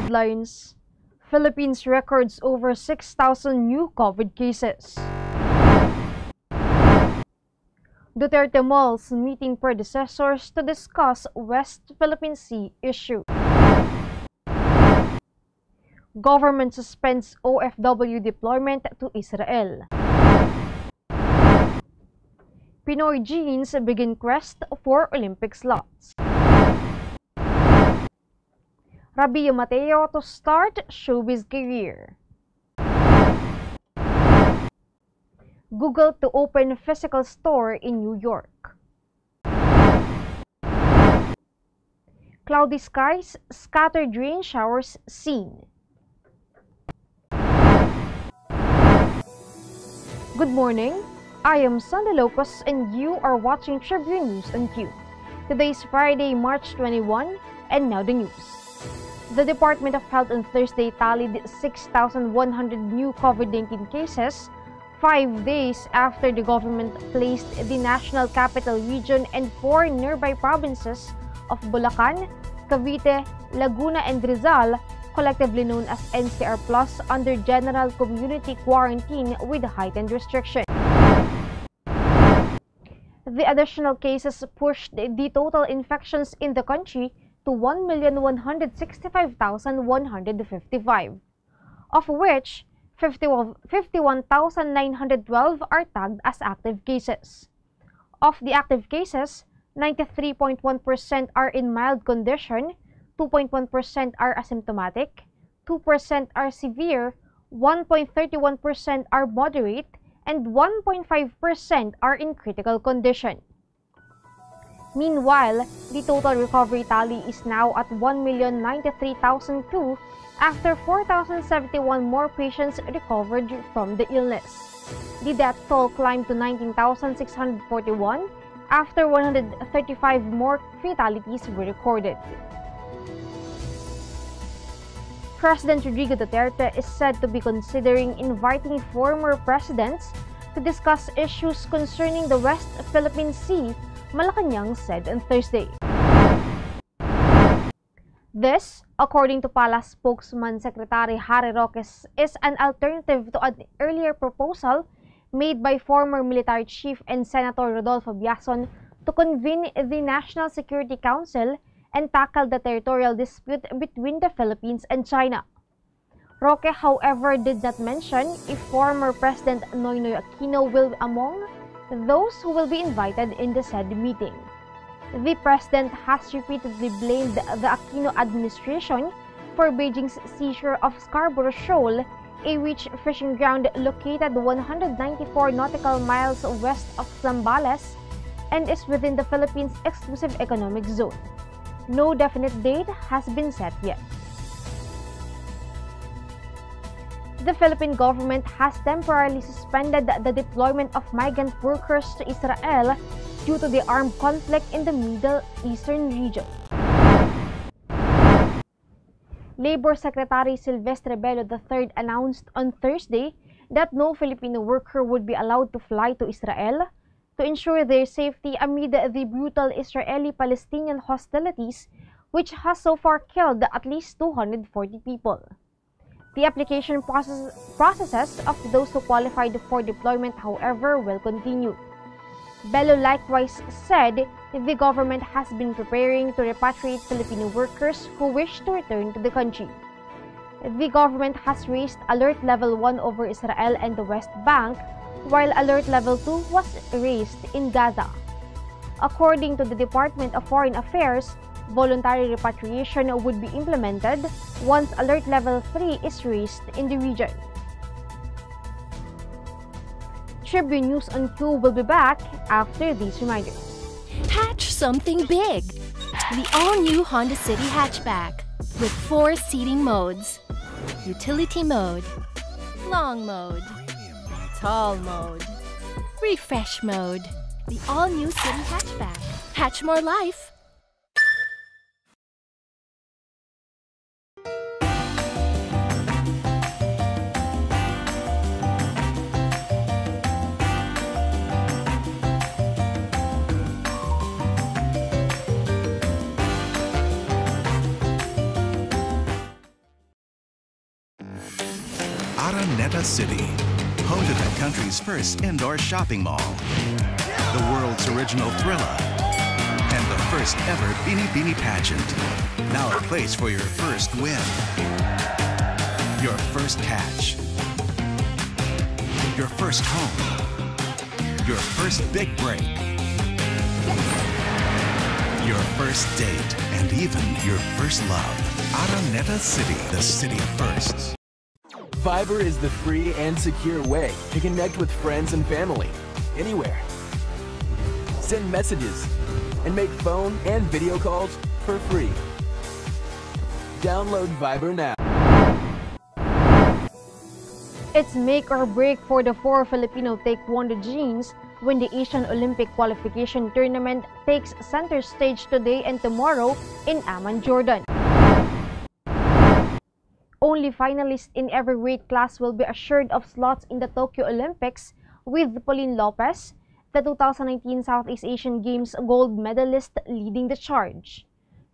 headlines. Philippines records over 6,000 new COVID cases. Duterte mulls meeting predecessors to discuss West Philippine Sea issue. Government suspends OFW deployment to Israel. Pinoy genes begin quest for Olympic slots. Rabio Mateo to start showbiz career. Google to open physical store in New York. Cloudy skies, scattered rain showers seen. Good morning, I am Sandy Lopez and you are watching Tribune News on Q. Today is Friday, March 21, and now the news. The Department of Health on Thursday tallied 6,100 new COVID-19 cases 5 days after the government placed the National Capital Region and 4 nearby provinces of Bulacan, Cavite, Laguna, and Rizal, collectively known as NCR Plus, under general community quarantine with heightened restriction. The additional cases pushed the total infections in the country to 1,165,155, of which 51,912 are tagged as active cases. Of the active cases, 93.1% are in mild condition, 2.1% are asymptomatic, 2% are severe, 1.31% are moderate, and 1.5% are in critical condition. Meanwhile, the total recovery tally is now at 1,093,002 after 4,071 more patients recovered from the illness. The death toll climbed to 19,641 after 135 more fatalities were recorded. President Rodrigo Duterte is said to be considering inviting former presidents to discuss issues concerning the West Philippine Sea, Malacanang said on Thursday. This, according to Palace spokesman Secretary Harry Roques, is an alternative to an earlier proposal made by former military chief and Senator Rodolfo Biazon to convene the National Security Council and tackle the territorial dispute between the Philippines and China. Roque, however, did not mention if former President Noynoy Aquino will be among those who will be invited in the said meeting. The president has repeatedly blamed the Aquino administration for Beijing's seizure of Scarborough Shoal, a rich fishing ground located 194 nautical miles west of Zambales and is within the Philippines' exclusive economic zone. No definite date has been set yet. The Philippine government has temporarily suspended the deployment of migrant workers to Israel due to the armed conflict in the Middle Eastern region. Labor Secretary Silvestre Bello III announced on Thursday that no Filipino worker would be allowed to fly to Israel to ensure their safety amid the brutal Israeli-Palestinian hostilities, which has so far killed at least 240 people. The application processes of those who qualified for deployment, however, will continue. Bello likewise said the government has been preparing to repatriate Filipino workers who wish to return to the country. The government has raised Alert Level 1 over Israel and the West Bank, while Alert Level 2 was raised in Gaza. According to the Department of Foreign Affairs, voluntary repatriation would be implemented once Alert Level 3 is raised in the region. Tribune News on Q will be back after these reminders. Hatch something big! The all-new Honda City hatchback with 4 seating modes. Utility mode, long mode, tall mode, refresh mode. The all-new City hatchback. Hatch more life! Araneta City, home to the country's first indoor shopping mall, the world's original Thrilla, and the first ever Bini Bini pageant. Now a place for your first win, your first catch, your first home, your first big break, your first date, and even your first love. Araneta City, the city of firsts. Fiber is the free and secure way to connect with friends and family, anywhere. Send messages and make phone and video calls for free. Download Viber now. It's make or break for the 4 Filipino Taekwondo genes when the Asian Olympic Qualification Tournament takes center stage today and tomorrow in Amman, Jordan. Only finalists in every weight class will be assured of slots in the Tokyo Olympics, with Pauline Lopez, the 2019 Southeast Asian Games gold medalist, leading the charge.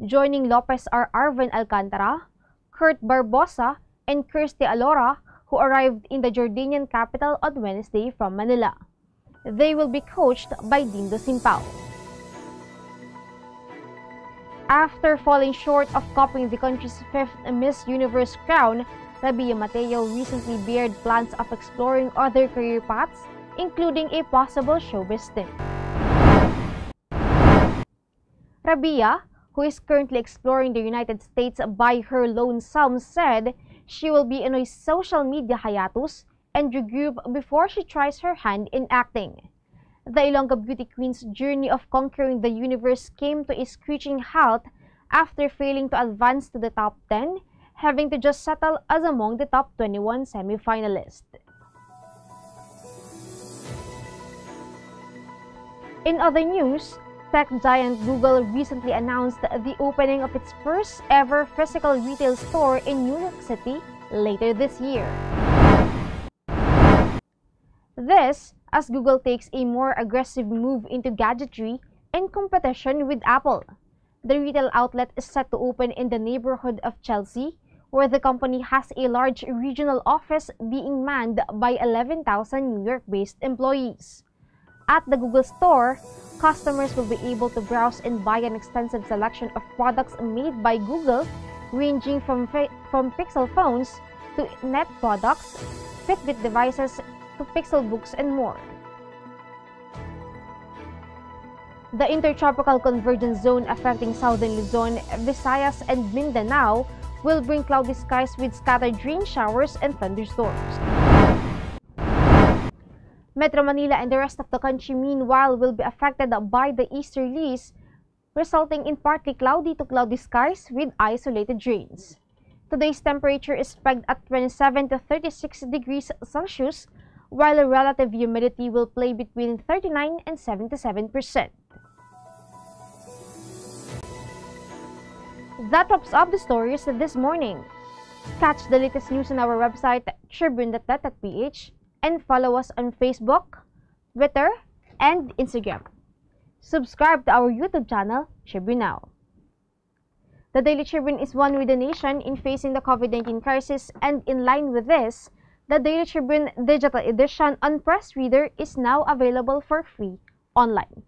Joining Lopez are Arvin Alcantara, Kurt Barbosa, and Kirsty Alora, who arrived in the Jordanian capital on Wednesday from Manila. They will be coached by Dindo Simpao. After falling short of copying the country's 5th Miss Universe crown, Rabia Mateo recently bared plans of exploring other career paths, including a possible showbiz stint. Rabia, who is currently exploring the United States by her lonesome, said she will be in a social media hiatus and regroup before she tries her hand in acting. The Ilonggo beauty queen's journey of conquering the universe came to a screeching halt after failing to advance to the top 10, having to just settle as among the top 21 semi-finalists. In other news, tech giant Google recently announced the opening of its first ever physical retail store in New York City later this year. This, as Google takes a more aggressive move into gadgetry in competition with Apple. The retail outlet is set to open in the neighborhood of Chelsea, where the company has a large regional office being manned by 11,000 New York-based employees. At the Google store, customers will be able to browse and buy an extensive selection of products made by Google, ranging from Pixel phones to Net products, Fitbit devices, to Pixel books, and more. The intertropical convergence zone affecting southern Luzon, Visayas, and Mindanao will bring cloudy skies with scattered rain showers and thunderstorms. Metro Manila and the rest of the country, meanwhile, will be affected by the easterlies, resulting in partly cloudy to cloudy skies with isolated rains. Today's temperature is pegged at 27 to 36 degrees Celsius, while the relative humidity will play between 39 and 77%. That wraps up the stories this morning. Catch the latest news on our website, tribune.net.ph, and follow us on Facebook, Twitter, and Instagram. Subscribe to our YouTube channel, TribuneNow. The Daily Tribune is one with the nation in facing the COVID-19 crisis, and in line with this, the Daily Tribune Digital Edition on Press Reader is now available for free online.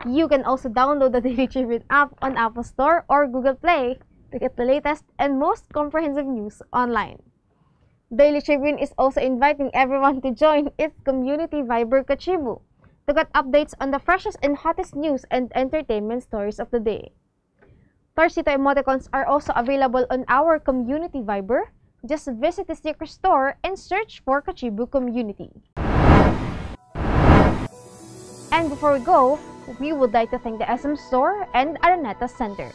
You can also download the Daily Tribune app on Apple Store or Google Play to get the latest and most comprehensive news online. Daily Tribune is also inviting everyone to join its community Viber Kachibu to get updates on the freshest and hottest news and entertainment stories of the day. Torcito emoticons are also available on our community Viber. Just visit the sticker store and search for Kachibu Community. And before we go, we would like to thank the SM Store and Araneta Center.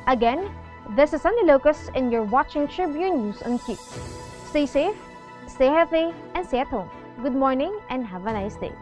Again, this is Sunny Locus and you're watching Tribune News on Q. Stay safe, stay healthy, and stay at home. Good morning and have a nice day.